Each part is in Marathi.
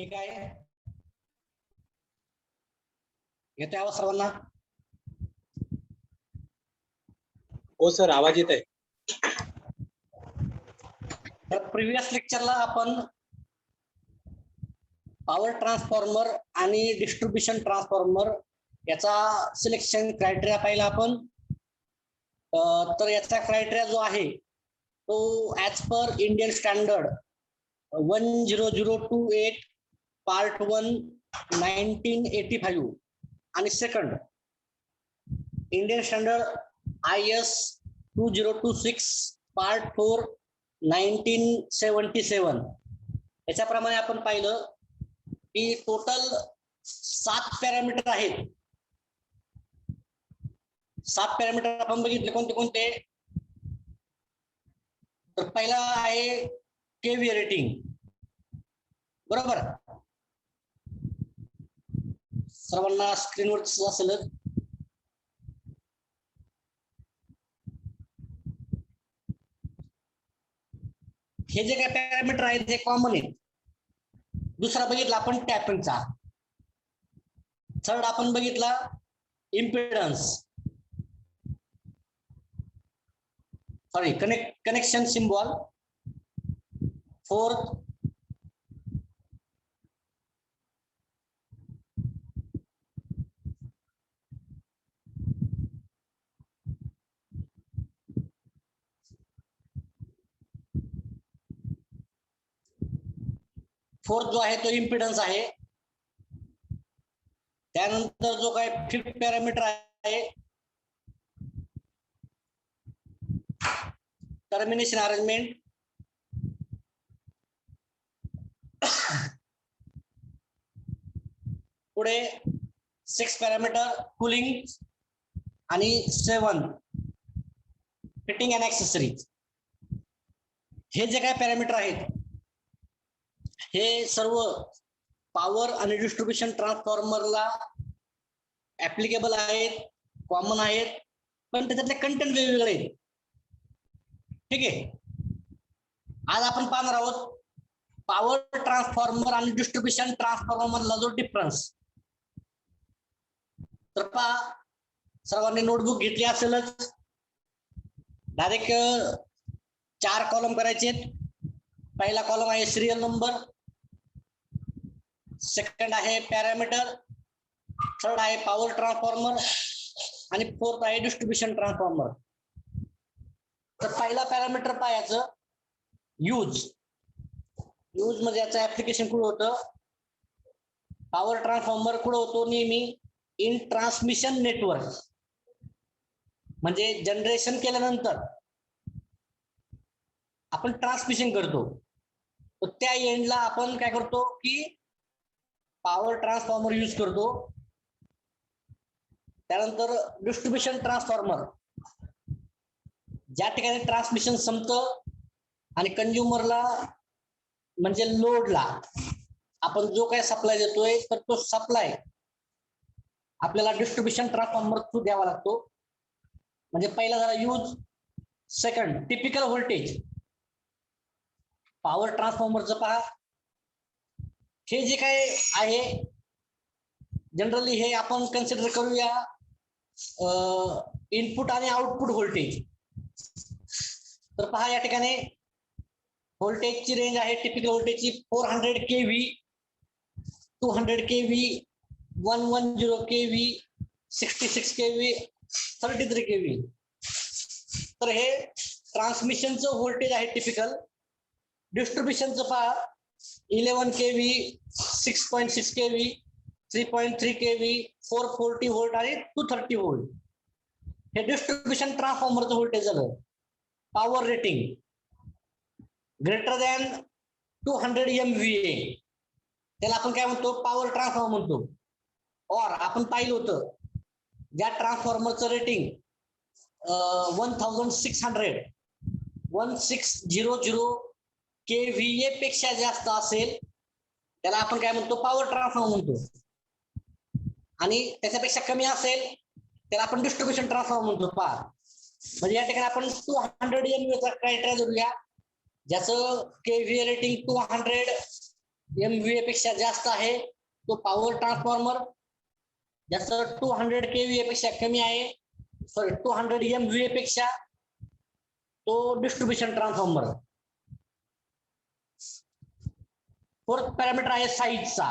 ठीक आहे. येतोय आवाज सर्वांना? हो सर, आवाज येत आहे. तर प्रिव्हियस लेक्चरला आपण पॉवर ट्रान्सफॉर्मर आणि डिस्ट्रीब्युशन ट्रान्सफॉर्मर याचा सिलेक्शन क्रायटेरिया पाहिला आपण. तर याचा क्रायटेरिया जो आहे तो as per Indian standard 10028 part 1 1985 आणि second Indian standard IS 2026 part 4 1977 याच्याप्रमाणे आपण पाहिलं की टोटल 7 पॅरामीटर आहेत. 7 पॅरामीटर आपण बघितले कोणते कोणते. तर पहिला आहे केव्ही रेटिंग, बरोबर. सर्वांना स्क्रीनवर असेल. हे जे काही पॅरामीटर आहेत हे कॉमन आहेत. दुसरा बघितला आपण टॅपिंगचा. थर्ड आपण बघितला impedance, sorry connection symbol. Fourth जो आहे तो इम्पिडन्स आहे. त्यानंतर जो काही फिफ्थ पॅरामीटर आहे टर्मिनेशन अरेंजमेंट. पुढे 6 पॅरामीटर कूलिंग आणि 7 फिटिंग अँड ॲक्सेसरीज. हे जे काही पॅरामीटर आहेत हे सर्व पॉवर आणि डिस्ट्रीब्युशन ट्रान्सफॉर्मरला ऍप्लिकेबल आहेत, कॉमन आहेत, पण त्याच्यातले कंटेंट वेगवेगळे आहेत. ठीक आहे. आज आपण पाहणार आहोत पॉवर ट्रान्सफॉर्मर आणि डिस्ट्रीब्युशन ट्रान्सफॉर्मर मधला जो डिफरन्स. तर पहा, सर्वांनी नोटबुक घेतली असेलच. डायरेक्ट 4 कॉलम करायचे. पहिला कॉलम आहे सिरियल नंबर, सेकंड आहे पॅरामीटर, थर्ड आहे पॉवर ट्रान्सफॉर्मर आणि फोर्थ आहे डिस्ट्रीब्युशन ट्रान्सफॉर्मर. तर पहिला पॅरामीटर पाहायचं यूज मध्ये याचं ऍप्लिकेशन कुठं होतं. पॉवर ट्रान्सफॉर्मर कुठं होतो नेहमी इन ट्रान्समिशन नेटवर्क, म्हणजे जनरेशन केल्यानंतर आपण ट्रान्समिशन करतो. तर त्या एंडला आपण काय करतो की पॉवर ट्रान्सफॉर्मर यूज करतो. त्यानंतर डिस्ट्रीब्युशन ट्रान्सफॉर्मर ज्या ठिकाणी ट्रान्समिशन संपतं आणि कंझ्युमरला म्हणजे लोडला आपण जो काही सप्लाय देतोय तर तो सप्लाय आपल्याला डिस्ट्रीब्युशन ट्रान्सफॉर्मर थ्रू द्यावा लागतो. म्हणजे पहिला झाला use. Second typical voltage. Power ट्रान्सफॉर्मरचं पहा, हे जे काय आहे जनरली हे आपण कन्सिडर करूया इनपुट आणि आउटपुट व्होल्टेज. तर पहा या ठिकाणी व्होल्टेजची रेंज आहे टिपिकल व्होल्टेजची 400 kV, 200 kV, 110 kV, 66 kV, 33 kV. तर हे ट्रान्समिशनचं व्होल्टेज आहे टिपिकल. डिस्ट्रीब्युशनचं पहा 11 kV, 6.6 kV, 3.3 kV, 440 व्होल्ट आणि 230 व्होल्ट. हे डिस्ट्रीब्युशन ट्रान्सफॉर्मरचं व्होल्टेज झालं. Power rating greater than 200 MVA, त्याला आपण काय म्हणतो पॉवर ट्रान्सफॉर्मर म्हणतो. और आपण पाहिलं होतं ज्या ट्रान्सफॉर्मरचं रेटिंग 1600 kVA पेक्षा जास्त असेल त्याला आपण काय म्हणतो पॉवर ट्रान्सफॉर्मर म्हणतो. आणि त्याच्यापेक्षा कमी असेल त्याला आपण डिस्ट्रीब्युशन ट्रान्सफॉर्मर म्हणतो. पहा म्हणजे या ठिकाणी आपण 200 MVA चा क्रायटेरिया धरूया, ज्याचं केव्हीए रेटिंग 200 MVA पेक्षा जास्त आहे तो पॉवर ट्रान्सफॉर्मर, ज्याचं 200 kVA पेक्षा कमी आहे, सॉरी 200 MVA पेक्षा तो डिस्ट्रीब्युशन ट्रान्सफॉर्मर. फोर्थ पॅरामीटर आहे साईजचा.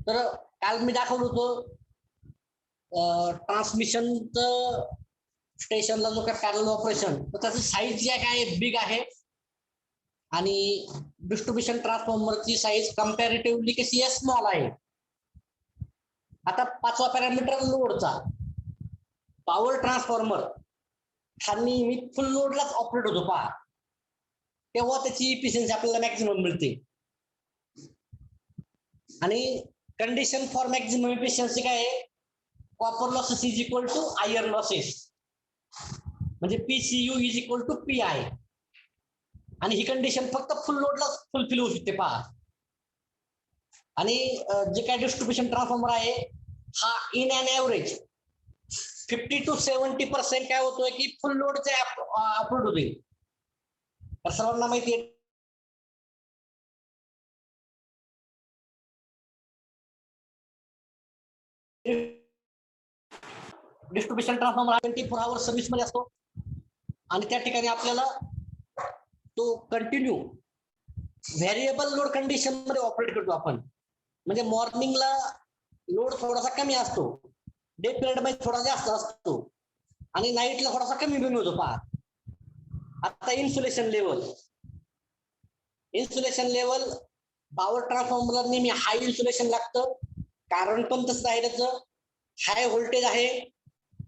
तर काल मी दाखवलं होतं ट्रान्समिशनचं स्टेशनला जो काय पॅरलल ऑपरेशन, तर त्याची साईज जी आहे काय बिग आहे आणि डिस्ट्रीब्युशन ट्रान्सफॉर्मरची साईज कंपॅरेटिव्हली कशी आहे, स्मॉल आहे. आता पाचवा पॅरामीटर लोडचा. पॉवर ट्रान्सफॉर्मर हा नेहमी फुल लोडलाच ऑपरेट होतो पहा, तेव्हा त्याची इफिशियन्सी आपल्याला मॅक्झिमम मिळते. आणि कंडिशन फॉर मॅक्झिमम इफिशियन्सी काय आहे, copper losses is equal to iron losses, म्हणजे PCU is equal to PI. आणि ही कंडिशन फक्त फुल लोडला फुलफिल होऊ शकते पहा. आणि जे काय डिस्ट्रीब्युशन ट्रान्सफॉर्मर आहे हा इन अन एव्हरेज 50 to 70% काय होतोय की फुल लोडचे अपलोड होते. तर सर्वांना माहिती आहे डिस्ट्रीब्युशन ट्रान्सफॉर्मर 24 आवर सर्व्हिस मध्ये असतो आणि त्या ठिकाणी आपल्याला तो कंटिन्यू व्हेरिएबल लोड कंडिशन मध्ये ऑपरेट करतो आपण. म्हणजे मॉर्निंगला लोड थोडासा कमी असतो, डे पिरियड मध्ये थोडा जास्त असतो आणि नाईटला थोडासा कमी होतो पहा. आता इन्सुलेशन लेवल पॉवर ट्रान्सफॉर्मरला नेहमी हाय इन्सुलेशन लागतं, कारण पण तसं आहे, त्याचं हाय व्होल्टेज आहे,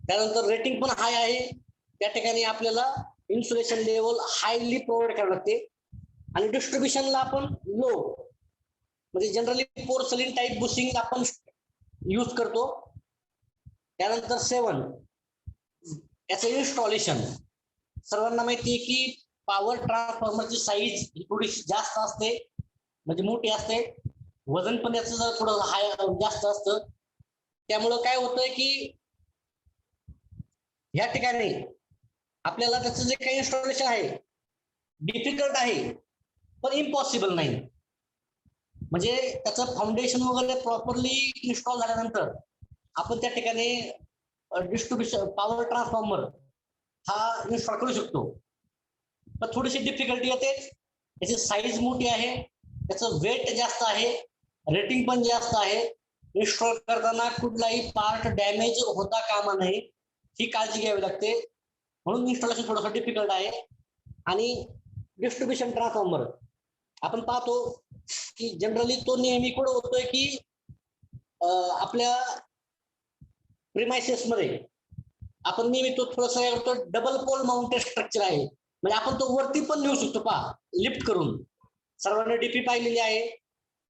त्यानंतर रेटिंग पण हाय आहे. त्या ठिकाणी आपल्याला इन्सुलेशन लेवल हायली प्रोव्हाइड करावं लागते. आणि डिस्ट्रीब्युशनला आपण लो, म्हणजे जनरली पोर्सलिन टाईप बुशिंग आपण यूज करतो. त्यानंतर 7 याचं इन्स्टॉलेशन. सर्वांना माहिती आहे की पॉवर ट्रान्सफॉर्मरची साईज थोडीशी जास्त असते, म्हणजे मोठी असते, वजन पण याचं जर थोडं हाय जास्त असतं. त्यामुळं काय होतंय की या ठिकाणी आपल्याला त्याचं जे काही इन्स्टॉलेशन आहे डिफिकल्ट आहे, पण इम्पॉसिबल नाही. म्हणजे त्याचं फाउंडेशन वगैरे प्रॉपरली इन्स्टॉल झाल्यानंतर आपण त्या ठिकाणी डिस्ट्रीब्युशन पॉवर ट्रान्सफॉर्मर हा इन्स्टॉल करू शकतो. पण थोडीशी डिफिकल्टी येते, त्याची साईज मोठी आहे, त्याचं वेट जास्त आहे, रेटिंग पण जास्त आहे. इन्स्टॉल करताना कुठलाही पार्ट डॅमेज होता कामा नये ही काळजी घ्यावी लागते, म्हणून इन्स्टॉलेशन थोडंसं डिफिकल्ट आहे. आणि डिस्ट्रीब्युशन ट्रान्सफॉर्मर आपण पाहतो की जनरली तो नेहमी कुठं होतोय की आपल्या प्रिमायसेस मध्ये आपण नेहमी तो थोडंसं डबल पोल माउंटेड स्ट्रक्चर आहे, म्हणजे आपण तो वरती पण नेऊ शकतो पहा लिफ्ट करून. सर्वांनी डीपी पाहिलेली आहे,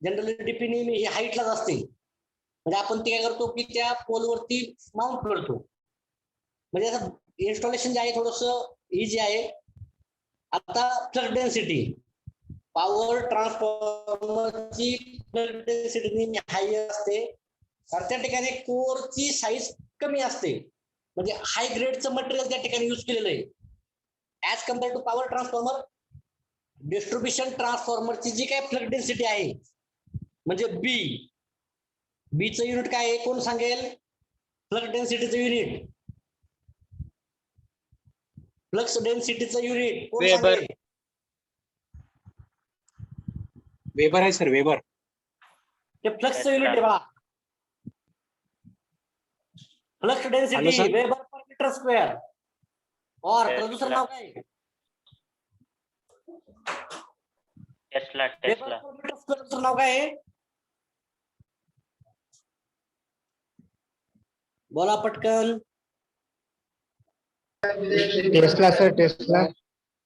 जनरली डीपी नेहमी ही हाईटलाच असते, म्हणजे आपण ते काय करतो की त्या पोलवरती माउंट करतो. म्हणजे असं इन्स्टॉलेशन जे आहे थोडंसं इझी आहे. आता फ्लक्स डेन्सिटी, पॉवर ट्रान्सफॉर्मरची फ्लक्स डेन्सिटी नेहमी हाय असते, कारण त्या ठिकाणी कोरची साईज कमी असते, म्हणजे हाय ग्रेडचं मटेरियल त्या ठिकाणी युज केलेलं आहे. As compare to power transformer, distribution ट्रान्सफॉर्मरची जी काय फ्लक्स डेन्सिटी आहे म्हणजे बीचं युनिट काय आहे, कोण सांगेल? फ्लक्स डेन्सिटीचं युनिट, फ्लक्स डेन्सिटीचं युनिट कोण सांगेल? वेबर आहे सर, वेबर. ते फ्लक्सचं युनिट आहे बघा, flux density weber per metre square. और त्याचं दुसरं नाव काय? टेस्ला. वेबर पर मीटर स्क्वेअरचं नाव काय आहे? बोला पटकन. Tesla sir, tesla.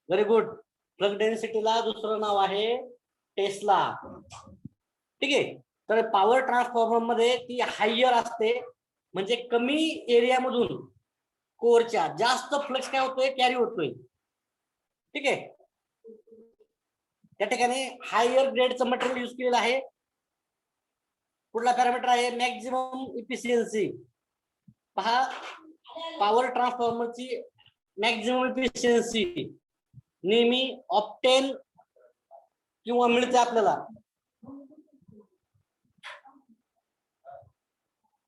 Very good. Flux डेन्सिटीला दुसरं नाव आहे टेस्ला. ठीक आहे. तर पॉवर ट्रान्सफॉर्मर मध्ये ती हायर असते, म्हणजे कमी एरिया मधून कोरच्या जास्त फ्लक्स काय होतोय, कॅरी होतोय. ठीक आहे. त्या ठिकाणी हायर ग्रेडचं मटेरियल युज केलेलं आहे. कुठला पॅरामीटर आहे? Maximum efficiency. पहा, पॉवर ट्रान्सफॉर्मरची मॅक्झिमम इफिशियन्सी नेहमी ऑप्टेन किंवा मिळते आपल्याला,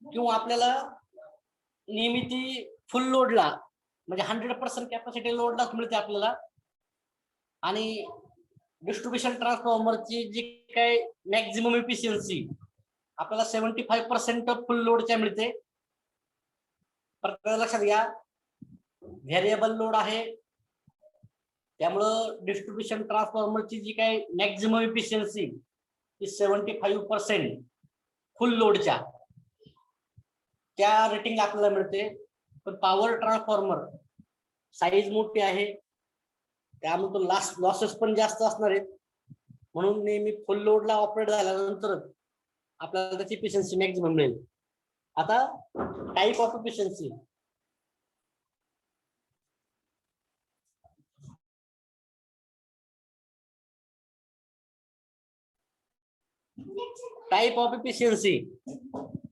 किंवा आपल्याला नेहमी ती फुल लोडला म्हणजे 100% कॅपॅसिटी लोडलाच मिळते आपल्याला. आणि डिस्ट्रीब्युशन ट्रान्सफॉर्मरची जी काय मॅक्झिमम इफिशियन्सी आपल्याला 75% फुल लोडच्या मिळते. प्रत्येक लक्षात घ्या, व्हेरिएबल लोड आहे, त्यामुळं डिस्ट्रीब्युशन ट्रान्सफॉर्मरची जी काय मॅक्झिमम इफिशियन्सी ती 75% फुल लोडच्या त्या रेटिंग आपल्याला मिळते. पण पॉवर ट्रान्सफॉर्मर साईज मोठी आहे, त्यामुळे तो लॉसेस पण जास्त असणार आहेत. म्हणून नेहमी फुल लोडला ऑपरेट झाल्यानंतर आपल्याला त्याची इफिशियन्सी मॅक्झिमम मिळेल. आता type of efficiency, type of efficiency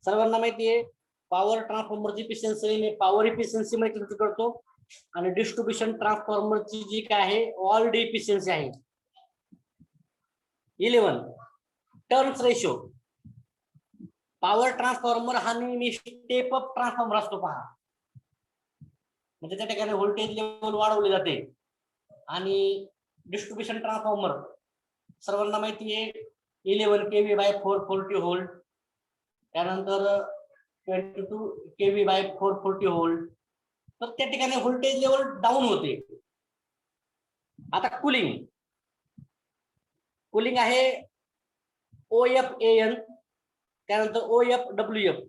सर्वांना माहिती आहे. पॉवर ट्रान्सफॉर्मरची इफिशियन्सी मी पॉवर इफिशियन्सी मध्ये कन्सिडर करतो, आणि डिस्ट्रीब्युशन ट्रान्सफॉर्मरची जी काय आहे ऑल डी इफिशियन्सी आहे 11 टर्न्स रेशो. पॉवर ट्रान्सफॉर्मर हा नेहमी स्टेप अप ट्रान्सफॉर्मर असतो पहा, म्हणजे त्या ठिकाणी व्होल्टेज लेवल वाढवले जाते. आणि डिस्ट्रीब्युशन ट्रान्सफॉर्मर सर्वांना माहिती आहे 11 kV बाय 440 व्होल्ट, त्यानंतर 22 kV बाय 440 व्होल्ट. तर त्या ठिकाणी व्होल्टेज लेवल डाऊन होते. आता कुलिंग आहे OFAN, त्यानंतर OFWF.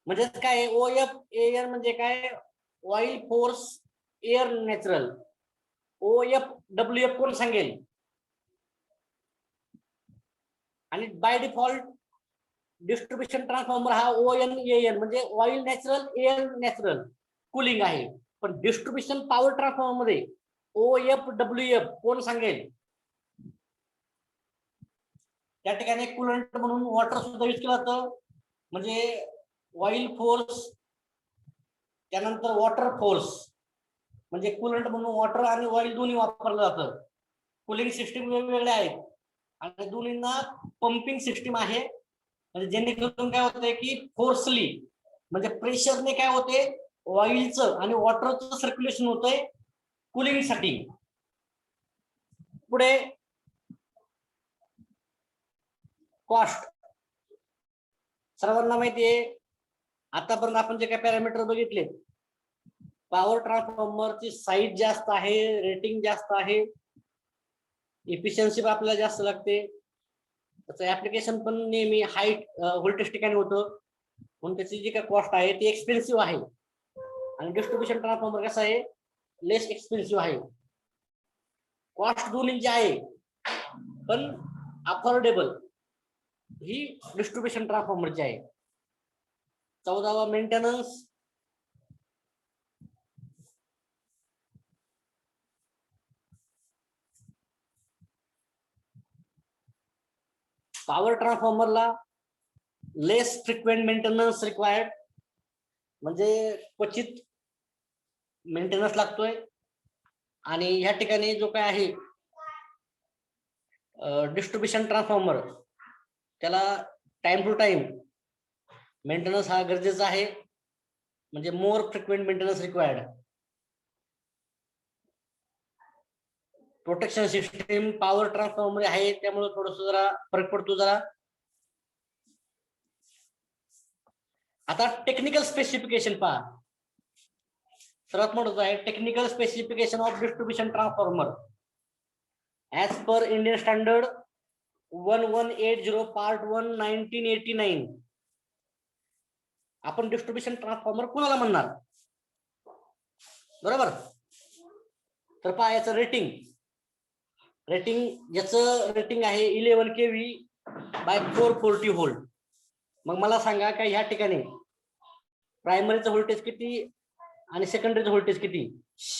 म्हणजे काय OFAN म्हणजे काय, oil force air natural. OFWF कोण सांगेल? आणि बाय डिफॉल्ट डिस्ट्रीब्युशन ट्रान्सफॉर्मर हा ONAN म्हणजे oil natural air natural cooling आहे. पण डिस्ट्रीब्युशन पॉवर ट्रान्सफॉर्मर मध्ये OFWF कोण सांगेल? त्या ठिकाणी कुलंट म्हणून वॉटर सुद्धा यूज केलं जातं, म्हणजे ऑइल फोर्स त्यानंतर वॉटर फोर्स, म्हणजे कुलंट म्हणून वॉटर आणि ऑइल दोन्ही वापरलं जातं. कुलिंग सिस्टीम वेगवेगळे आहेत आणि दोन्हींना पंपिंग सिस्टीम आहे, म्हणजे जेणेकरून काय होतंय की फोर्सली म्हणजे प्रेशरने काय होते ऑइलचं आणि वॉटरचं सर्क्युलेशन होतंय कुलिंगसाठी. पुढे कॉस्ट सर्वांना माहिती आहे. आतापर्यंत आपण जे काही पॅरामीटर बघितले, पॉवर ट्रान्सफॉर्मरची साईज जास्त आहे, रेटिंग जास्त आहे, इफिशियन्सी पण आपल्याला जास्त लागते, त्याचं ऍप्लिकेशन पण नेहमी हाय व्होल्टेज ठिकाणी होतं, म्हणून त्याची जी काही कॉस्ट आहे ती एक्सपेन्सिव्ह आहे. आणि डिस्ट्रीब्युशन ट्रान्सफॉर्मर कसं आहे, लेस एक्सपेन्सिव्ह आहे. कॉस्ट दोन्हीची आहे पण अफोर्डेबल ही डिस्ट्रीब्युशन ट्रान्सफॉर्मरची आहे. 14वा मेंटेनन्स. पॉवर ट्रान्सफॉर्मरला लेस फ्रिक्वेंट मेंटेनन्स रिक्वायर्ड, म्हणजे क्वचित मेंटेनन्स लागतोय. आणि ह्या ठिकाणी जो काय आहे डिस्ट्रीब्युशन ट्रान्सफॉर्मर त्याला टाइम टू टाइम मेंटेनन्स हा गरजेचा आहे, म्हणजे more frequent maintenance required. Protection system power transformer आहे, त्यामुळे थोडस जरा फरक पडतो जरा. आता टेक्निकल स्पेसिफिकेशन पहा, सर्वात महत्वाचं आहे technical specification of distribution transformer as per Indian standard 1180 part 1 1989. आपण डिस्ट्रीब्युशन ट्रान्सफॉर्मर कोणाला म्हणणार, बरोबर? तर पहा याचं याचं रेटिंग आहे 11 kV बाय 440 व्होल्ट. मग मला सांगा काय ह्या ठिकाणी प्रायमरीचं व्होल्टेज किती आणि सेकंडरीचं व्होल्टेज किती,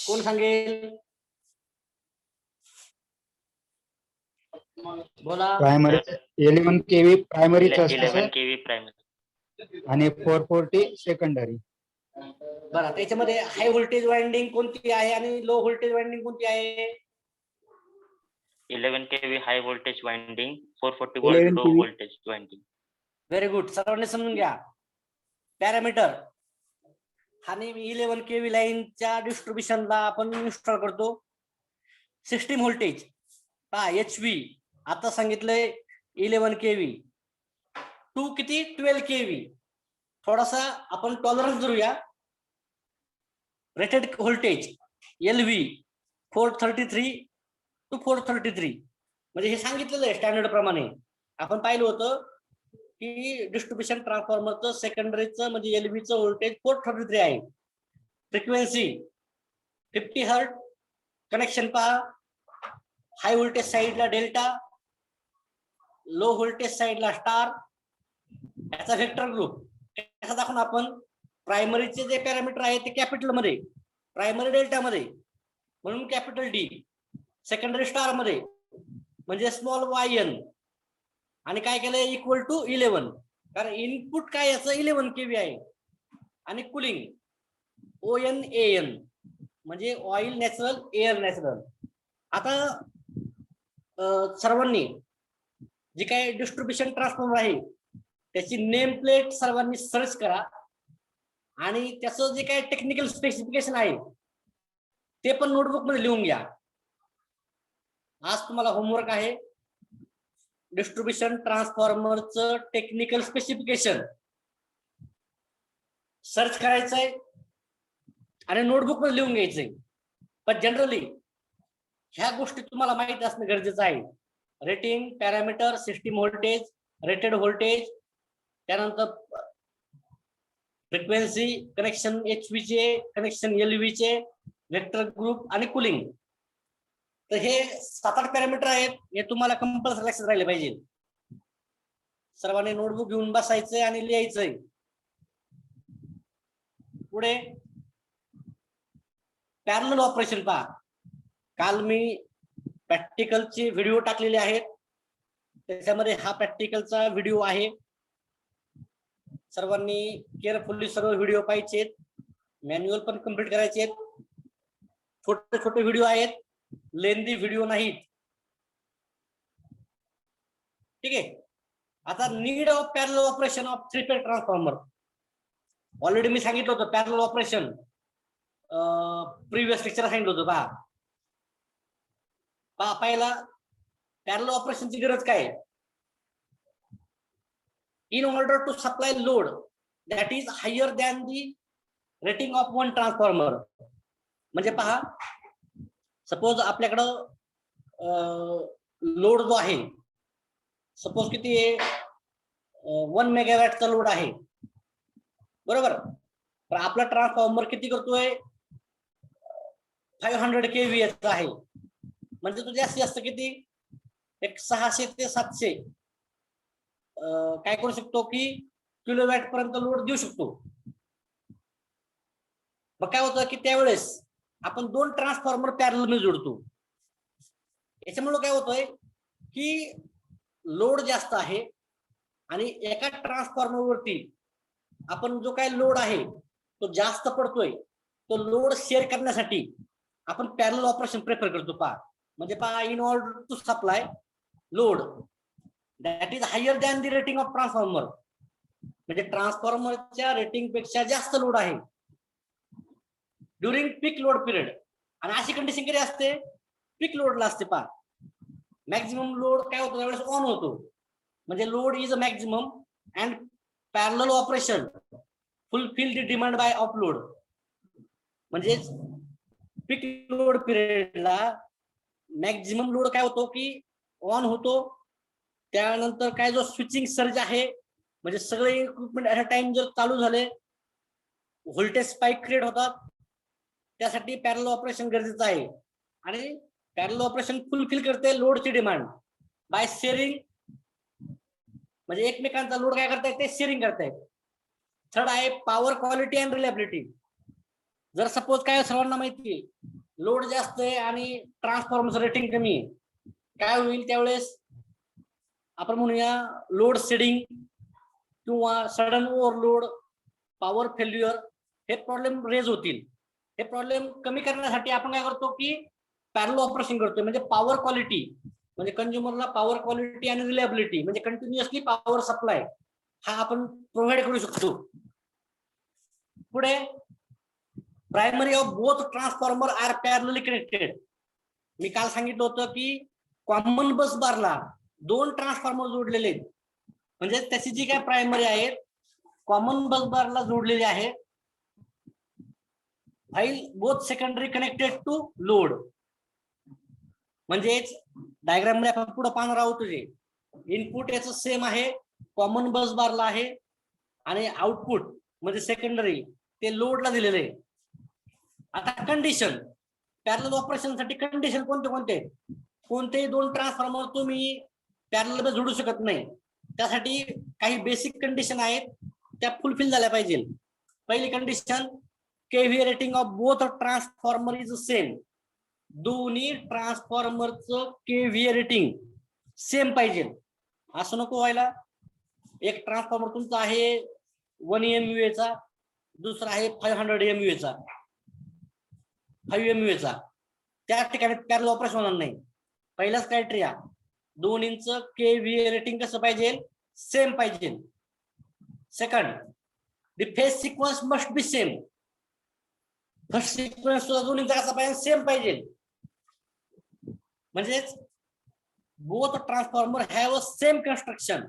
कोण सांगेल? बोला. प्रायमरी 11 kV प्रायमरीच असतं 11 सर, kV प्रायमरी आणि 440 सेकंडरी. बरं, त्याच्यामध्ये हाय व्होल्टेज वाइंडिंग कोणती आहे आणि लो व्होल्टेज वाइंडिंग कोणती आहे? 11 kV high voltage winding, 440 volt 11 low kV. voltage winding. Very good. सर्वांनी समजून घ्या. पॅरामीटर आणि 11 केव्ही लाईनच्या डिस्ट्रीब्युशनला आपण इन्स्टॉल करतो. सिस्टीम व्होल्टेज पहा HV आता सांगितलंय 11 केव्ही टू किती 12 केव्ही. थोडासा आपण टॉलरन्स धरूया. रेटेड व्होल्टेज LV 433 टू 433 म्हणजे हे सांगितलेलं आहे स्टँडर्ड प्रमाणे. आपण पाहिलं होतं की डिस्ट्रीब्युशन ट्रान्सफॉर्मरचं सेकंडरीचं म्हणजे LVचं व्होल्टेज 433 आहे. Frequency 50 hurt. कनेक्शन पहा. हाय व्होल्टेज साईडला डेल्टा, लो व्होल्टेज साईडला स्टार. याचा व्हेक्टर ग्रुप कसा दाखवून आपण प्रायमरीचे जे पॅरामीटर आहे ते कॅपिटल मध्ये, प्रायमरी डेल्टा मध्ये म्हणून कॅपिटल D, सेकंडरी स्टार मध्ये म्हणजे स्मॉल YN आणि काय केलंय इक्वल टू 11 कारण इनपुट काय याचं 11 केव्ही आहे आणि कुलिंग ON म्हणजे ऑइल नॅचरल एअर नॅचरल. आता सर्वांनी जे काय डिस्ट्रीब्युशन ट्रान्सफॉर्मर आहे त्याची नेम प्लेट सर्वांनी सर्च करा आणि त्याचं जे काय टेक्निकल स्पेसिफिकेशन आहे ते पण नोटबुक मध्ये लिहून घ्या. आज तुम्हाला होमवर्क आहे डिस्ट्रीब्युशन ट्रान्सफॉर्मरचं टेक्निकल स्पेसिफिकेशन सर्च करायचंय आणि नोटबुक मध्ये लिहून घ्यायचंय. पण जनरली ह्या गोष्टी तुम्हाला माहिती असणं गरजेचं आहे. Rating, parameter, system voltage, rated voltage, त्यानंतर फ्रिक्वेन्सी, कनेक्शन HV चे, कनेक्शन LV चे, वेक्टर ग्रुप आणि कुलिंग. तर हे 7-8 पॅरामीटर आहेत. हे तुम्हाला कंपल्सरी लक्षात राहिले पाहिजे. सर्वांनी नोटबुक घेऊन बसायचंय आणि लिहायचंय. पुढे पॅरलल ऑपरेशन पहा. काल मी प्रॅक्टिकलचे व्हिडिओ टाकलेले आहेत. त्याच्यामध्ये हा प्रॅक्टिकलचा व्हिडिओ आहे. सर्वांनी केअरफुली सर्व व्हिडिओ पाहिजेत. मॅन्युअल पण कम्प्लीट करायचे आहेत. छोटे छोटे व्हिडिओ आहेत, लेंदी व्हिडिओ नाहीत. ठीक आहे. आता need of parallel operation of 3-फेज ट्रान्सफॉर्मर. ऑलरेडी मी सांगितलं होतं पॅरलल ऑपरेशन प्रिव्हियस लेक्चर सांगितलं होतं. पहिला पॅरलल ऑपरेशनची गरज काय? in order to supply load that is higher than the rating of one transformer. म्हणजे पहा, सपोज आपल्याकडं लोड जो आहे, सपोज किती आहे 1 मेगावॅटचा लोड आहे, बरोबर. तर आपला ट्रान्सफॉर्मर किती करतोय 500 kVA चा आहे. म्हणजे तो जास्तीत जास्त किती एक 600 ते 700 काय करू शकतो की किलोवॅट पर्यंत लोड देऊ शकतो. मग काय होतं की त्यावेळेस आपण 2 ट्रान्सफॉर्मर पॅरलल मध्ये जोडतो. याच्यामुळे काय होतंय की लोड जास्त आहे आणि एका ट्रान्सफॉर्मर वरती आपण जो काय लोड आहे तो जास्त पडतोय. तो लोड शेअर करण्यासाठी आपण पॅरलल ऑपरेशन प्रेफर करतो. म्हणजे in order to supply load that is higher than the rating of transformer. म्हणजे ट्रान्सफॉर्मरच्या रेटिंग पेक्षा जास्त लोड आहे ड्युरिंग पीक लोड पिरियड. आणि अशी कंडिशन कधी असते पीक लोडला असते. मॅक्झिमम लोड काय होतो त्यावेळेस ऑन होतो. म्हणजे load is a maximum and parallel operation fulfil the demand by of load. म्हणजे पीक लोड पिरियडला मॅक्झिमम लोड काय होतो की ऑन होतो. त्यानंतर काय जो स्विचिंग सर्ज आहे म्हणजे सगळे इक्विपमेंट ऍट अ टाइम जर चालू झाले व्होल्टेज स्पाइक क्रिएट होतात. त्यासाठी पॅरलल ऑपरेशन गरजेचं आहे. आणि पॅरलल ऑपरेशन फुलफिल करते लोडची डिमांड बाय शेअरिंग. म्हणजे एकमेकांचा लोड काय करतायत ते शेअरिंग करतायत. थर्ड आहे पॉवर क्वालिटी अँड रिलायबिलिटी. जर सपोज काय सर्वांना माहिती आहे लोड जास्त आहे आणि ट्रान्सफॉर्मरचं रेटिंग कमी आहे, काय होईल त्यावेळेस आपण म्हणूया लोड शेडिंग किंवा सडन ओव्हरलोड, पॉवर फेल्युअर हे प्रॉब्लेम रेज होतील. हे प्रॉब्लेम कमी करण्यासाठी आपण काय करतो की पॅरलल ऑपरेशन करतोय. म्हणजे पॉवर क्वालिटी म्हणजे कंझ्युमरला पॉवर क्वालिटी आणि रिलायबिलिटी म्हणजे कंटिन्युअसली पॉवर सप्लाय हा आपण प्रोव्हाइड करू शकतो. पुढे primary of both transformer are parallelly connected. मी काल सांगितलं होतं की कॉमन बस बारला 2 ट्रान्सफॉर्मर जोडलेले आहेत, म्हणजे त्याची जी काय प्रायमरी आहे कॉमन बस बारला जोडलेली आहे, while both secondary connected to load. म्हणजेच डायग्राम मध्ये आपण पुढे पाहणार आहोत जे इनपुट याचं सेम आहे, कॉमन बस बारला आहे, आणि आउटपुट म्हणजे सेकंडरी ते लोडला दिलेले आहे. आता कंडिशन पॅरलल ऑपरेशनसाठी कंडिशन कोणते कोणते? कोणतेही 2 ट्रान्सफॉर्मर तुम्ही पॅरलल मध्ये जोडू शकत नाही. त्यासाठी काही बेसिक कंडिशन आहेत, त्या फुलफिल झाल्या पाहिजे. पहिली condition, kV rating of both transformer is same. दोन्ही ट्रान्सफॉर्मरचं केव्ही रेटिंग सेम पाहिजे. असं नको व्हायला एक ट्रान्सफॉर्मर तुमचा आहे 1 MVA चा, दुसरा आहे 500 MVA चा, 5 MVA चा, त्या ठिकाणी पॅरलल ऑपरेशन होणार नाही. पहिलाच क्रायटेरिया, दोन्हींचं केव्ही रेटिंग कसं पाहिजे? सेम पाहिजे. Second, the phase sequence must be same. First sequence सुद्धा दोन्हींचा कसा पाहिजे? सेम पाहिजे. म्हणजेच both transformer have a same construction.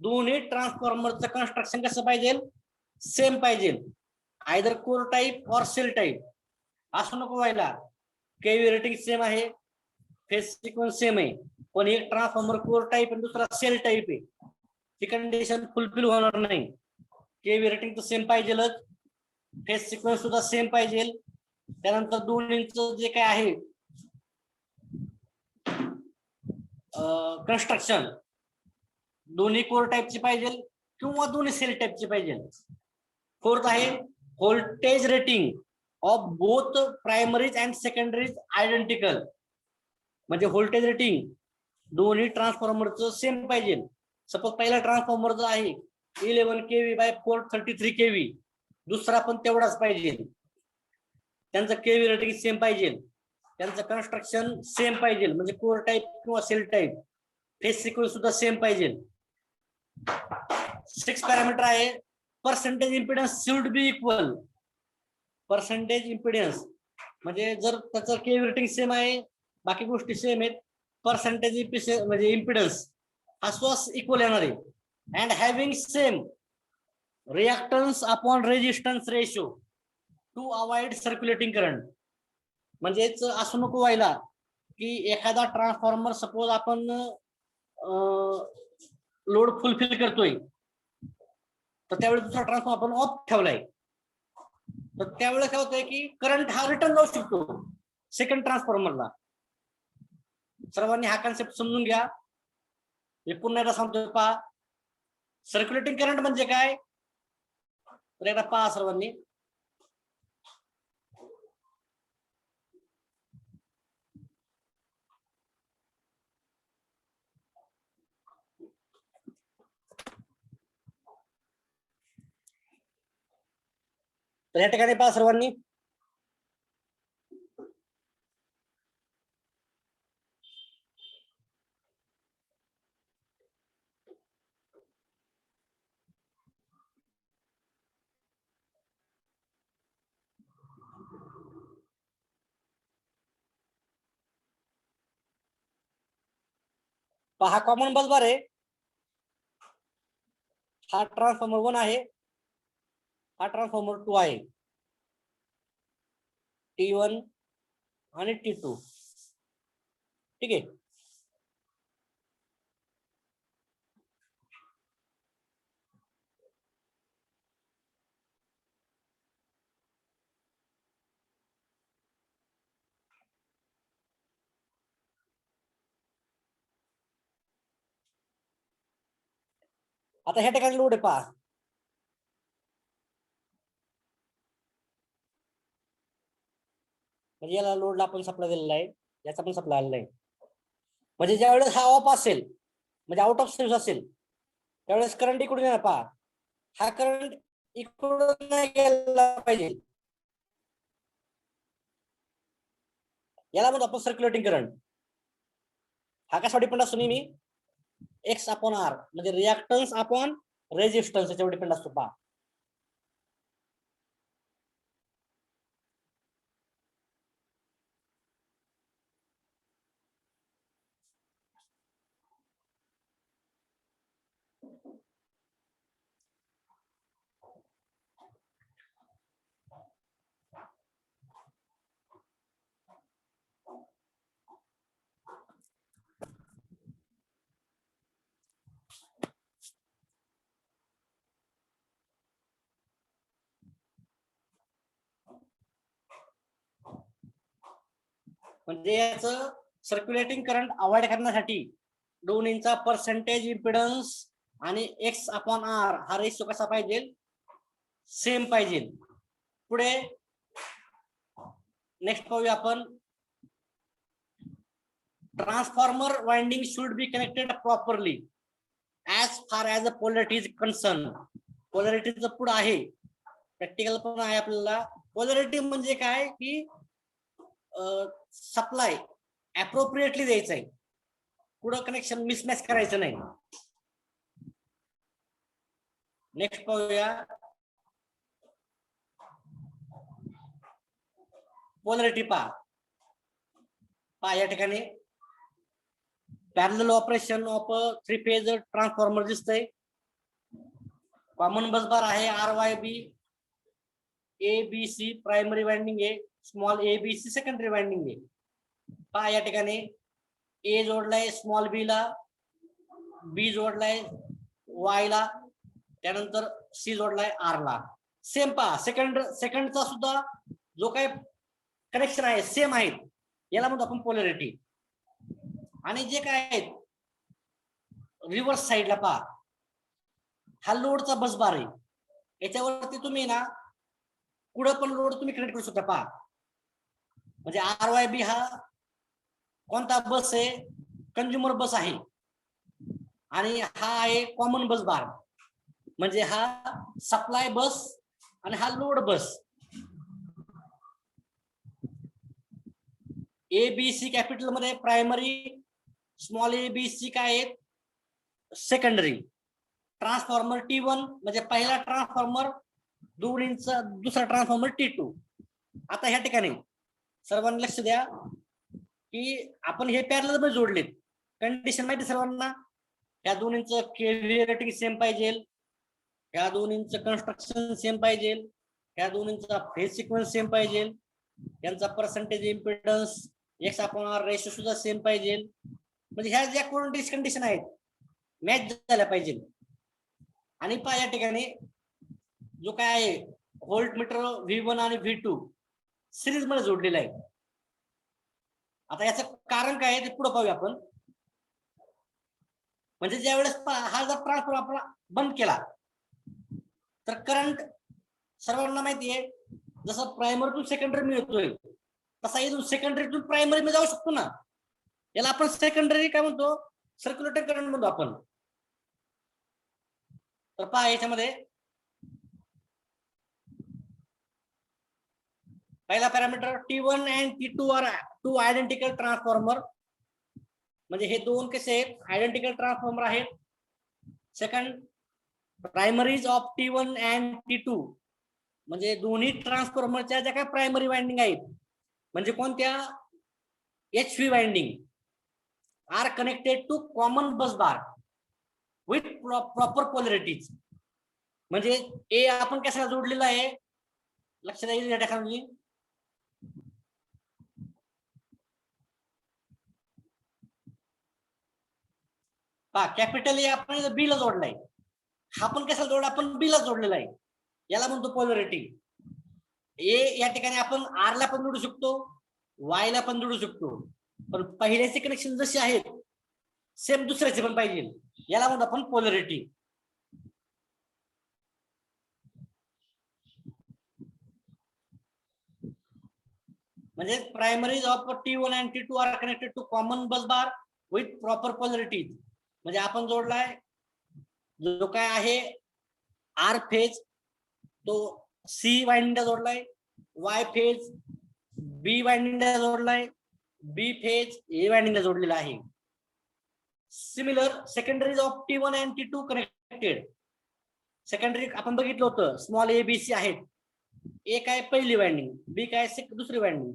दोन्ही ट्रान्सफॉर्मरचं कन्स्ट्रक्शन कसं पाहिजे? सेम पाहिजे. आयदर कोर टाईप और सेल टाईप. असं नको व्हायला केव्ही रेटिंग सेम आहे, फेज सिक्वेन्स सेम आहे, पण एक ट्रान्सफॉर्मर कोर टाईप आणि दुसरा सेल टाईप आहे, ती कंडिशन फुलफिल होणार नाही. केव्ही रेटिंग तर सेम पाहिजेलच, फेज सिक्वेन्स सुद्धा सेम पाहिजे. त्यानंतर दोन्हींचं जे काय आहे कन्स्ट्रक्शन दोन्ही कोर टाईपची पाहिजे किंवा दोन्ही सेल टाईपची पाहिजे. फोर्थ आहे voltage rating of both primaries and secondaries identical. म्हणजे व्होल्टेज रेटिंग दोन्ही ट्रान्सफॉर्मरचं सेम पाहिजे. सपोज पहिला ट्रान्सफॉर्मरचा आहे 11 kV बाय 433 kV, दुसरा पण तेवढाच पाहिजे. त्यांचं केव्ही रेटिंग सेम पाहिजे, त्यांचं कन्स्ट्रक्शन सेम पाहिजे, म्हणजे कोर टाईप किंवा सेल टाईप. फेज सिक्वेन्स सुद्धा सेम पाहिजे. 6 पॅरामीटर आहे percentage impedance should be equal. Percentage impedance म्हणजे जर त्याचं केव्ही रेटिंग सेम आहे, बाकी गोष्टी सेम आहेत, पर्सेंटेज म्हणजे इम्पिडन्स हा स्वस इक्वल येणार आहे. And having same reactance upon resistance ratio two avoid circulating current. म्हणजेच असं नको व्हायला की एखादा ट्रान्सफॉर्मर सपोज आपण लोड फुलफिल करतोय, तर त्यावेळेस दुसरा ट्रान्सफॉर्मर आपण ऑफ ठेवलाय, तर त्यावेळेस काय होतंय की करंट हा रिटर्न जाऊ शकतो सेकंड ट्रान्सफॉर्मरला. सर्वांनी हा कन्सेप्ट समजून घ्या. मी पुन्हा एकदा सांगतोय पहा, सर्क्युलेटिंग करंट म्हणजे काय तर एकदा पहा सर्वांनी. तर या ठिकाणी पहा सर्वांनी, पहा कॉमन बस बार आहे, हा ट्रान्सफॉर्मर 1 आहे, हा ट्रान्सफॉर्मर 2 आहे, T1 आणि T2. ठीक आहे. आता ह्या ठिकाणी लोड आहे पहा, म्हणजे याला लोडला आपण सप्लाय दिलेला आहे, याचा पण सप्लाय आलेला आहे. म्हणजे ज्या वेळेस हा ऑफ असेल म्हणजे आउट ऑफ सर्व्हिस असेल त्यावेळेस करंट इकडून येणार पहा, हा करंट इकडून नाही गेला पाहिजे, याला म्हणतो आपण सर्क्युलेटिंग करंट. हा कशावर डिपेंड असतो नेहमी एक्स अपॉन आर म्हणजे रिॲक्टन्स अपॉन रेजिस्टन्स याच्यावर डिपेंड असतो पहा. म्हणजे याचं सर्क्युलेटिंग करंट अवॉइड करण्यासाठी दोन्हींचा पर्सेंटेज इम्पिडन्स आणि एक्स अपॉन आर हा रेशो कसा पाहिजे सेम पाहिजे. पुढे नेक्स्ट पाहूया आपण transformer winding should be connected properly as far as a polarity is concern. पोलॅरिटीचं पुढे आहे प्रॅक्टिकल पण आहे आपल्याला. पोलॅरिटी म्हणजे काय की सप्लाय अप्रोप्रिएटली द्यायचं आहे, पुढं कनेक्शन मिसमॅच करायचं नाही. नेक्स्ट पाहूया पोलॅरिटी पहा या ठिकाणी parallel operation of 3 phase transformer दिसतंय. कॉमन बस बार आहे RYB ABC प्रायमरी वाइंडिंग आहे, स्मॉल ABC सेकंडरी वाइंडिंग आहे. पहा या ठिकाणी A जोडलाय स्मॉल B ला, B जोडलाय Y ला, त्यानंतर C जोडलाय R ला. सेम पहा सेकंडचा सुद्धा जो काही कनेक्शन आहे सेम आहेत, याला म्हणतो आपण पोलॅरिटी. आणि जे काय आहेत रिव्हर्स साइडला पहा हा लोडचा बस बार आहे, याच्यावरती तुम्ही ना पुढे पण लोड तुम्ही कनेक्ट करू शकता. पहा म्हणजे RYB हा कोणता बस आहे कंझ्युमर बस आहे आणि हा आहे कॉमन बस बार म्हणजे हा सप्लाय बस आणि हा लोड बस. ABC कॅपिटल मध्ये प्रायमरी, स्मॉल ABC काय आहेत सेकंडरी. ट्रान्सफॉर्मर T1 म्हणजे पहिला ट्रान्सफॉर्मर, दोन्हींचा दुसरा ट्रान्सफॉर्मर T2. आता ह्या ठिकाणी सर्वांनी लक्ष द्या की आपण हे पॅरलल मध्ये जोडलेत. कंडिशन माहिती सर्वांना, या दोन्हींचं केव्हीए रेटिंग सेम पाहिजे, या दोन्हींचं कन्स्ट्रक्शन सेम पाहिजे, या दोन्हींचा फेज सिक्वेन्स सेम पाहिजे, यांचा percentage impedance X upon R ratio सुद्धा सेम पाहिजे. म्हणजे ह्या ज्या कोणत्या कंडिशन आहेत मॅच झाल्या पाहिजे. आणि पहा या ठिकाणी जो काय आहे व्होल्ट मीटर V1 आणि V2 सिरीज मध्ये जोडलेला आहे. आता याचं कारण काय आहे ते पुढे पाहूया आपण. म्हणजे ज्या वेळेस हा जर ट्रान्सफॉर्मर आपण बंद केला तर करंट सर्वांना माहिती आहे जसं प्रायमरीतून सेकंडरी मिळतोय तसा इथून सेकंडरीतून प्रायमरी मध्ये जाऊ शकतो ना, याला आपण सेकंडरी काय म्हणतो सर्क्युलेटिंग करंट म्हणतो आपण. तर पहा याच्यामध्ये पहिला parameter T1 and T2 are two identical transformer म्हणजे हे दोन कसे आहेत आयडेंटिकल ट्रान्सफॉर्मर आहेत. Second primaries of T1 and T2 म्हणजे दोन्ही ट्रान्सफॉर्मरच्या ज्या काही प्रायमरी वाइंडिंग आहेत म्हणजे कोणत्या HV winding are connected to common bus bar with proper polarities. म्हणजे ए आपण कशाला जोडलेला आहे लक्षात येईल या ठिकाणी. पहा कॅपिटल ए आपण बी ला जोडलाय, हा पण कशाला जोडला आपण बी ला जोडलेला आहे, याला म्हणतो पोलॅरिटी. ए या ठिकाणी आपण आर ला पण जोडू शकतो, वाय ला पण जोडू शकतो, पण पहिल्याचे कनेक्शन जसे आहेत सेम दुसऱ्याचे पण पाहिजे, याला म्हणतो आपण पोलॅरिटी. म्हणजे primaries of T1 and T2 are connected to common bus bar with proper polarity. म्हणजे आपण जोडलाय जो काय आहे आर फेज तो C वाइंडिंगला जोडलाय, वाय फेज B वाइंडिंगला जोडलाय, B फेज A वाइंडिंगला जोडलेला आहे. Similar secondaries of T1 and T2 connected. Secondary आपण बघितलं होतं स्मॉल ए बी सी आहेत. ए काय पहिली वाइंडिंग, बी काय दुसरी वाइंडिंग,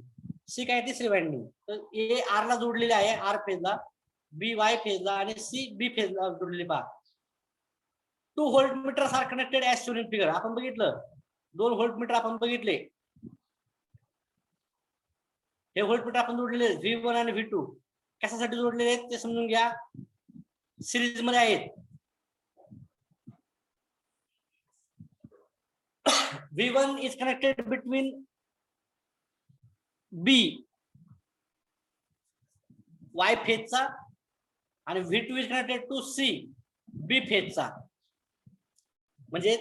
सी काय तिसरी वाइंडिंग. तर ए आर ला जोडलेले आहे आर फेजला, बी वाय फेजला आणि सी बी फेजला जोडलेले पहा. 2 voltmeters are connected as shown in figure. आपण बघितलं 2 व्होल्टमीटर आपण बघितले. हे व्होल्टमीटर आपण जोडलेले V1 आणि V2 कशासाठी जोडलेले आहेत ते समजून घ्या. सिरीज मध्ये आहेत. V1 is connected between B Y फेजचा आणि V2 is connected to C B फेजचा. म्हणजे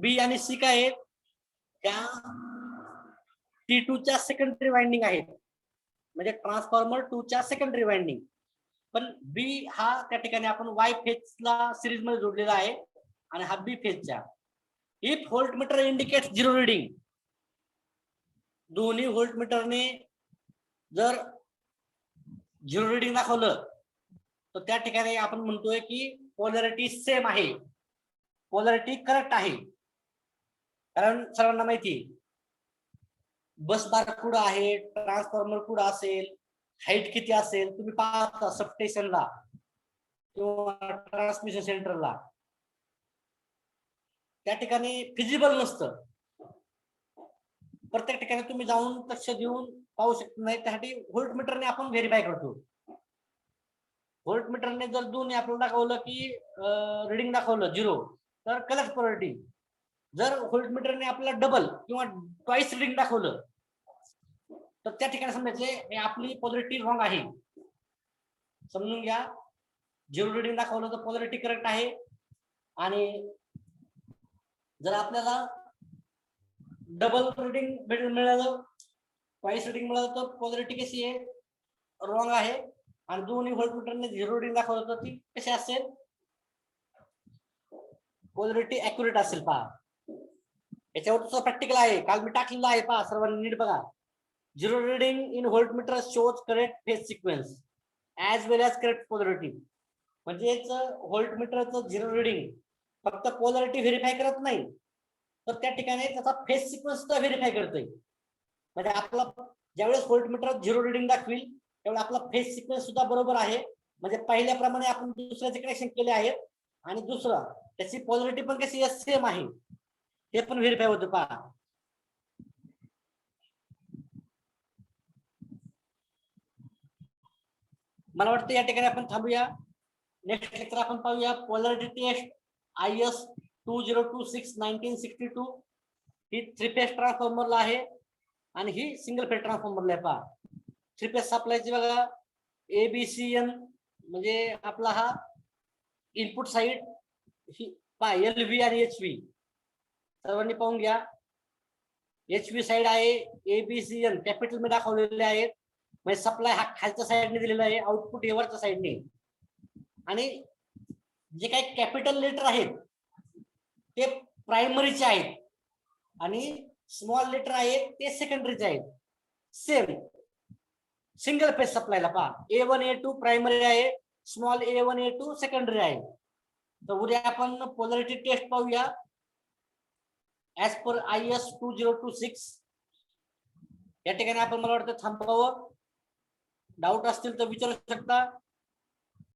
बी आणि सी काय आहेत त्या T2 च्या सेकंडरी वाइंडिंग आहेत. म्हणजे ट्रान्सफॉर्मर 2 च्या सेकंडरी वाइंडिंग. पण बी हा त्या ठिकाणी आपण वाय फेजला सिरीज मध्ये जोडलेला आहे आणि हा बी फेजच्या. If voltmeter indicates zero reading, दोन्ही व्होल्टमीटरने जर झिरो रिडिंग दाखवलं तर त्या ठिकाणी आपण म्हणतोय की पोलॅरिटी सेम आहे, पोलॅरिटी करेक्ट आहे. कारण सर्वांना माहिती बस बार कुठं आहे, ट्रान्सफॉर्मर कुठं असेल, हाईट किती असेल तुम्ही पाहता सबस्टेशनला किंवा ट्रान्समिशन सेंटरला. त्या ठिकाणी फिजिबल नसतं. प्रत्येक ठिकाणी तुम्ही जाऊन लक्ष देऊन पाहू शकत नाही. त्यासाठी व्होल्टमीटरने आपण व्हेरीफाय करतो. व्होल्टमीटरने जर दोन्ही आपल्याला दाखवलं की रिडिंग दाखवलं 0 तर करेक्ट पोलॅरिटी. जर व्होल्टमीटरने आपल्याला डबल किंवा ट्वाइस रिडिंग दाखवलं तर त्या ठिकाणी समजायचे आपली पोलॅरिटी रॉंग आहे. समजून घ्या. 0 रिडिंग दाखवलं तर पोलॅरिटी करेक्ट आहे. आणि जर आपल्याला डबल रिडिंग मिळालं, ट्वाइस रिडिंग मिळालं तर पोलॅरिटी कशी आहे, रॉंग आहे. आणि दोन्ही व्होल्टमीटरने 0 रिडिंग दाखवलं तर ती कशी असेल, पोलॅरिटी ऍक्युरेट असेल. पहा याच्यावर प्रॅक्टिकल आहे, काल मी टाकलेलं आहे. पहा सर्वांनी नीट बघा. 0 reading in voltmeter shows correct phase sequence as well as correct polarity. म्हणजेच व्होल्टमीटरचं 0 रिडिंग फक्त पोलॅरिटी व्हेरीफाय करत नाही तर त्या ठिकाणी त्याचा फेज सिक्वेन्स सुद्धा व्हेरीफाय करतोय. म्हणजे आपला ज्यावेळेस व्होल्टमीटर 0 रिडिंग दाखविल त्यावेळेस आपला फेज सिक्वेन्स सुद्धा बरोबर आहे. म्हणजे पहिल्याप्रमाणे आपण दुसऱ्याचे कनेक्शन केले आहेत आणि दुसरं त्याची पोलॅरिटी पण कशी सेम आहे हे पण व्हेरीफाय होतं. पहा मला वाटतं या ठिकाणी आपण थांबूया. नेक्स्ट लेक्चर आपण पाहूया पोलॅरिटी टेस्ट IS 2026-1962. ही 3 फेज ट्रान्सफॉर्मरला आहे आणि ही सिंगल फेज ट्रान्सफॉर्मरला आहे. पहा 3 फेज सप्लायची बघा ABCN म्हणजे आपला हा इनपुट साइड पहा LV आणि HV सर्वांनी पाहून घ्या. HV साइड आहे, ABCN कॅपिटल मध्ये दाखवलेले आहेत. म्हणजे सप्लाय हा खालच्या साईडने दिलेला आहे, आउटपुट वरच्या साईडने. आणि जे काही कॅपिटल लेटर आहेत ते प्रायमरीचे आहेत आणि स्मॉल लेटर आहेत ते सेकंडरीचे आहेत. सेम सिंगल फेज सप्लायला पहा A1 A2 प्रायमरी आहे, स्मॉल A1 A2 सेकंडरी आहे. तर उद्या आपण पोलॅरिटी टेस्ट पाहूया ऍज पर IS 2026. या ठिकाणी आपण मला वाटतं थांबवावं. डाऊट असतील तर विचारू शकता.